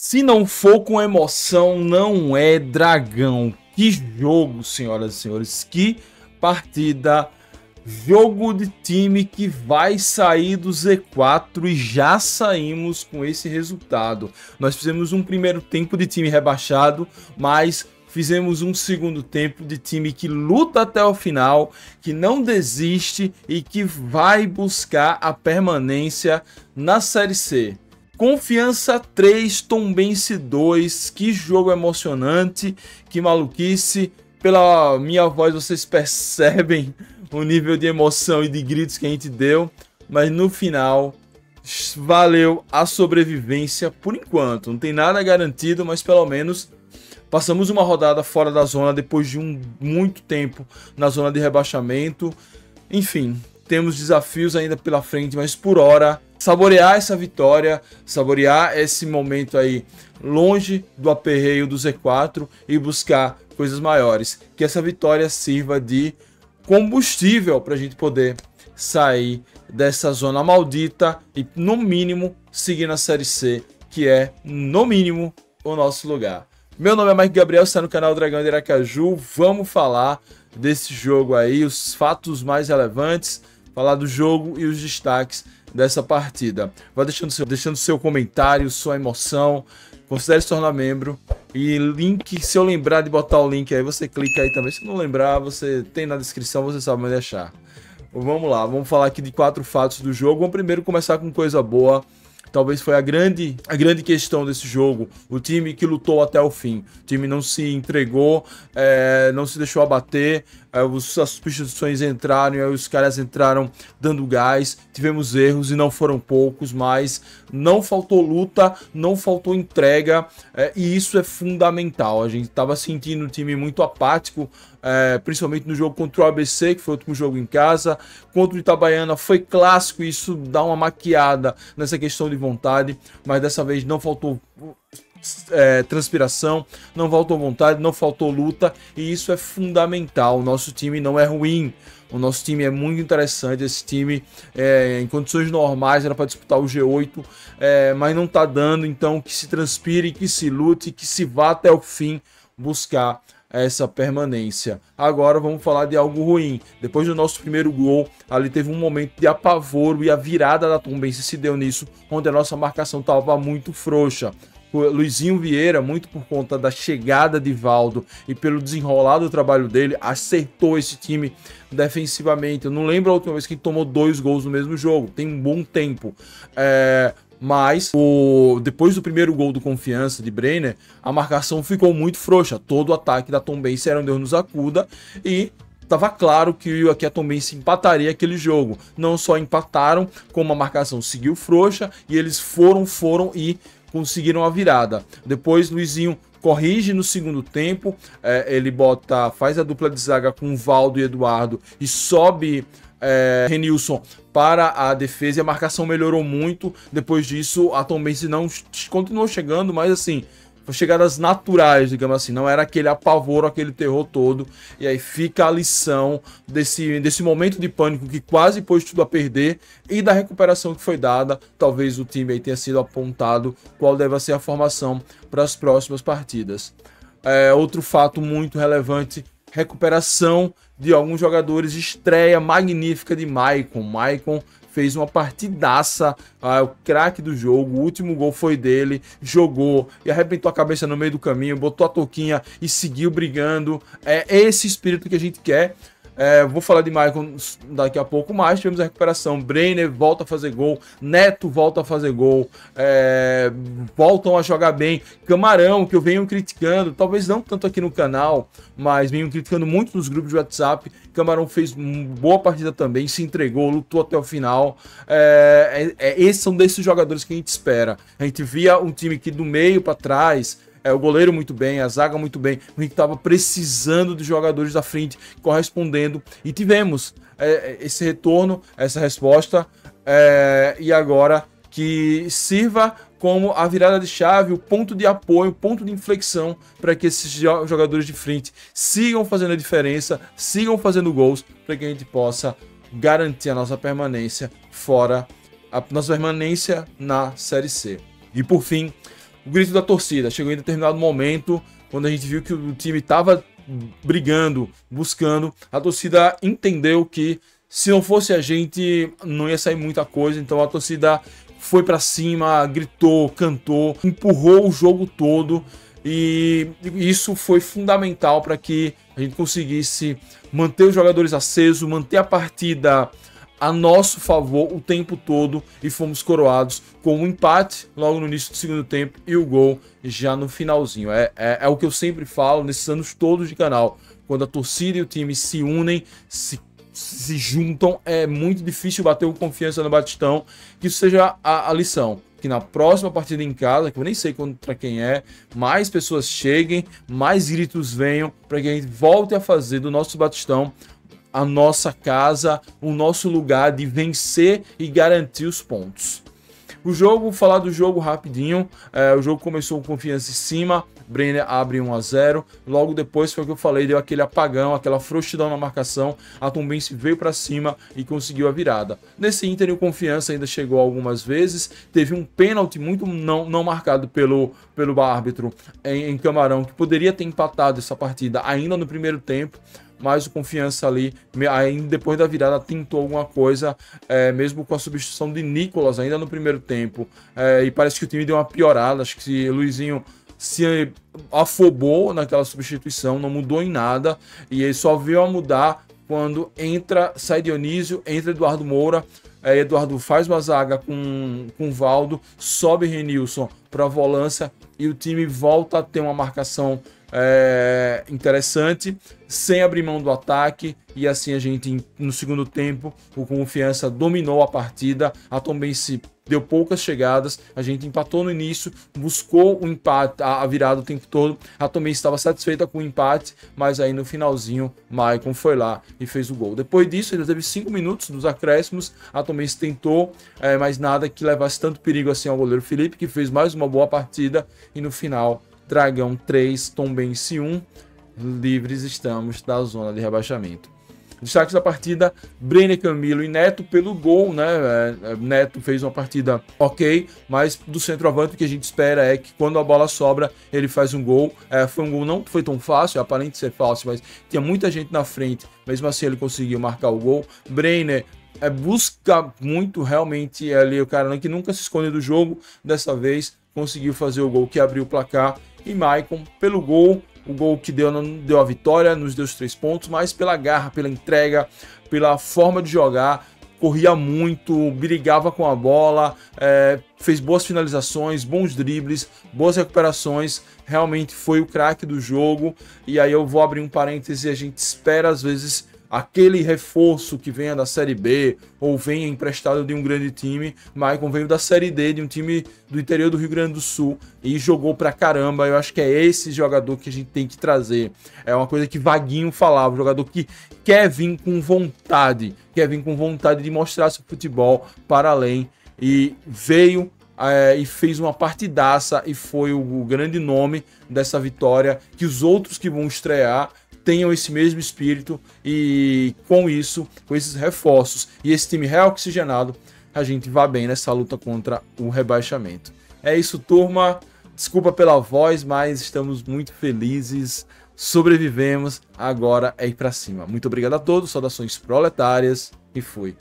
Se não for com emoção, não é Dragão. Que jogo, senhoras e senhores. Que partida. Jogo de time que vai sair do Z4 e já saímos com esse resultado. Nós fizemos um primeiro tempo de time rebaixado, mas fizemos um segundo tempo de time que luta até o final, que não desiste e que vai buscar a permanência na Série C. Confiança 3, Tombense 2, que jogo emocionante, que maluquice. Pela minha voz vocês percebem o nível de emoção e de gritos que a gente deu, mas no final valeu a sobrevivência por enquanto. Não tem nada garantido, mas pelo menos passamos uma rodada fora da zona depois de muito tempo na zona de rebaixamento. Enfim, temos desafios ainda pela frente, mas por hora saborear essa vitória, saborear esse momento aí longe do aperreio do Z4 e buscar coisas maiores. Que essa vitória sirva de combustível para a gente poder sair dessa zona maldita e, no mínimo, seguir na Série C, que é, no mínimo, o nosso lugar. Meu nome é Mike Gabriel, está no canal Dragão de Aracaju. Vamos falar desse jogo aí, os fatos mais relevantes, falar do jogo e os destaques dessa partida. Vai deixando seu comentário, sua emoção, considere se tornar membro. E link, se eu lembrar de botar o link aí, você clica aí também. Se não lembrar, você tem na descrição, você sabe onde achar. Vamos lá, vamos falar aqui de 4 fatos do jogo. Vamos primeiro começar com coisa boa. Talvez foi a grande questão desse jogo. O time que lutou até o fim. O time não se entregou, não se deixou abater. As substituições entraram e aí os caras entraram dando gás. Tivemos erros e não foram poucos, mas não faltou luta, não faltou entrega, e isso é fundamental. A gente estava sentindo um time muito apático, principalmente no jogo contra o ABC, que foi o último jogo em casa. Contra o Itabaiana foi clássico, e isso dá uma maquiada nessa questão de vontade, mas dessa vez não faltou transpiração, não faltou vontade, não faltou luta, e isso é fundamental. O nosso time não é ruim, o nosso time é muito interessante. Esse time, em condições normais, era para disputar o G8, mas não tá dando. Então que se transpire, que se lute, que se vá até o fim buscar essa permanência. Agora vamos falar de algo ruim. Depois do nosso primeiro gol, ali teve um momento de apavoro e a virada da Tombense se deu nisso, onde a nossa marcação estava muito frouxa. O Luizinho Vieira, muito por conta da chegada de Valdo e pelo desenrolar do trabalho dele, acertou esse time defensivamente. Eu não lembro a última vez que ele tomou 2 gols no mesmo jogo, tem um bom tempo. Mas depois do primeiro gol do Confiança de Brenner, a marcação ficou muito frouxa. Todo o ataque da Tombense era um Deus nos acuda e estava claro que aqui a Tombense empataria aquele jogo. Não só empataram, como a marcação seguiu frouxa e eles foram e conseguiram a virada. Depois Luizinho corrige no segundo tempo, ele faz a dupla de zaga com Valdo e Eduardo e sobe Renilson para a defesa, e a marcação melhorou muito. Depois disso a Tombense não continuou chegando, mas assim, chegadas naturais, digamos assim, não era aquele apavoro, aquele terror todo. E aí fica a lição desse momento de pânico que quase pôs tudo a perder e da recuperação que foi dada. Talvez o time aí tenha sido apontado qual deve ser a formação para as próximas partidas. Outro fato muito relevante: recuperação de alguns jogadores, estreia magnífica de Maicon. Maicon fez uma partidaça, o craque do jogo. O último gol foi dele, jogou e arrebentou a cabeça no meio do caminho, botou a touquinha e seguiu brigando. É esse espírito que a gente quer. Vou falar de Maicon daqui a pouco, mas tivemos a recuperação. Brenner volta a fazer gol, Neto volta a fazer gol, voltam a jogar bem. Camarão, que eu venho criticando, talvez não tanto aqui no canal, mas venho criticando muito nos grupos de WhatsApp. Camarão fez uma boa partida também, se entregou, lutou até o final. Esses são desses jogadores que a gente espera. A gente via um time que do meio para trás, o goleiro muito bem, a zaga muito bem, a gente estava precisando de jogadores da frente correspondendo, e tivemos esse retorno, essa resposta, e agora que sirva como a virada de chave, o ponto de apoio, o ponto de inflexão para que esses jogadores de frente sigam fazendo a diferença, sigam fazendo gols, para que a gente possa garantir a nossa permanência na Série C. E por fim, o grito da torcida. Chegou em determinado momento, quando a gente viu que o time estava brigando, buscando, a torcida entendeu que se não fosse a gente, não ia sair muita coisa. Então a torcida foi para cima, gritou, cantou, empurrou o jogo todo. E isso foi fundamental para que a gente conseguisse manter os jogadores acesos, manter a partida a nosso favor o tempo todo, e fomos coroados com um empate logo no início do segundo tempo e o gol já no finalzinho. É o que eu sempre falo nesses anos todos de canal: quando a torcida e o time se unem, se juntam, é muito difícil bater com confiança no Batistão. Que isso seja a lição, que na próxima partida em casa, que eu nem sei contra quem é, mais pessoas cheguem, mais gritos venham, para que a gente volte a fazer do nosso Batistão a nossa casa, o nosso lugar de vencer e garantir os pontos. O jogo, falar do jogo rapidinho, o jogo começou com confiança em cima, Brenner abre 1-0, logo depois foi o que eu falei, deu aquele apagão, aquela frouxidão na marcação, a Tombense veio para cima e conseguiu a virada. Nesse ínter, o Confiança ainda chegou algumas vezes, teve um pênalti muito não marcado pelo árbitro em Camarão, que poderia ter empatado essa partida ainda no primeiro tempo, mas o Confiança ali, ainda depois da virada, tentou alguma coisa, mesmo com a substituição de Nicolas ainda no primeiro tempo, e parece que o time deu uma piorada. Acho que o Luizinho se afobou naquela substituição, não mudou em nada, e ele só veio a mudar quando sai Dionísio, entra Eduardo Moura. Eduardo faz uma zaga com Valdo, sobe Renilson para a volância e o time volta a ter uma marcação interessante, sem abrir mão do ataque, e assim a gente, no segundo tempo, o Confiança dominou a partida, a Tombense deu poucas chegadas, a gente empatou no início, buscou o empate, a virada o tempo todo, a Tombense estava satisfeita com o empate, mas aí no finalzinho, Maicon foi lá e fez o gol. Depois disso, ele teve 5 minutos dos acréscimos, a Tombense tentou, mas nada que levasse tanto perigo assim ao goleiro Felipe, que fez mais uma boa partida, e no final, Dragão 3, Tombense 1, livres estamos da zona de rebaixamento. Destaques da partida: Brenner, Camilo e Neto pelo gol, né? Neto fez uma partida ok, mas do centroavante o que a gente espera é que quando a bola sobra, ele faz um gol. Foi um gol não foi tão fácil, aparente ser fácil, mas tinha muita gente na frente, mesmo assim ele conseguiu marcar o gol. Brenner busca muito, realmente, ali o cara que nunca se esconde do jogo, dessa vez conseguiu fazer o gol que abriu o placar. E Maicon pelo gol, o gol que não deu a vitória, nos deu os 3 pontos, mas pela garra, pela entrega, pela forma de jogar, corria muito, brigava com a bola, fez boas finalizações, bons dribles, boas recuperações, realmente foi o craque do jogo. E aí eu vou abrir um parêntese: a gente espera às vezes aquele reforço que venha da Série B ou venha emprestado de um grande time. Maicon veio da Série D, de um time do interior do Rio Grande do Sul, e jogou pra caramba. Eu acho que é esse jogador que a gente tem que trazer. É uma coisa que Vaguinho falava, um jogador que quer vir com vontade, de mostrar seu futebol para além, e veio e fez uma partidaça e foi o grande nome dessa vitória. Que os outros que vão estrear tenham esse mesmo espírito, e com isso, com esses reforços e esse time reoxigenado, a gente vai bem nessa luta contra o rebaixamento. É isso, turma. Desculpa pela voz, mas estamos muito felizes. Sobrevivemos. Agora é ir pra cima. Muito obrigado a todos. Saudações proletárias e fui.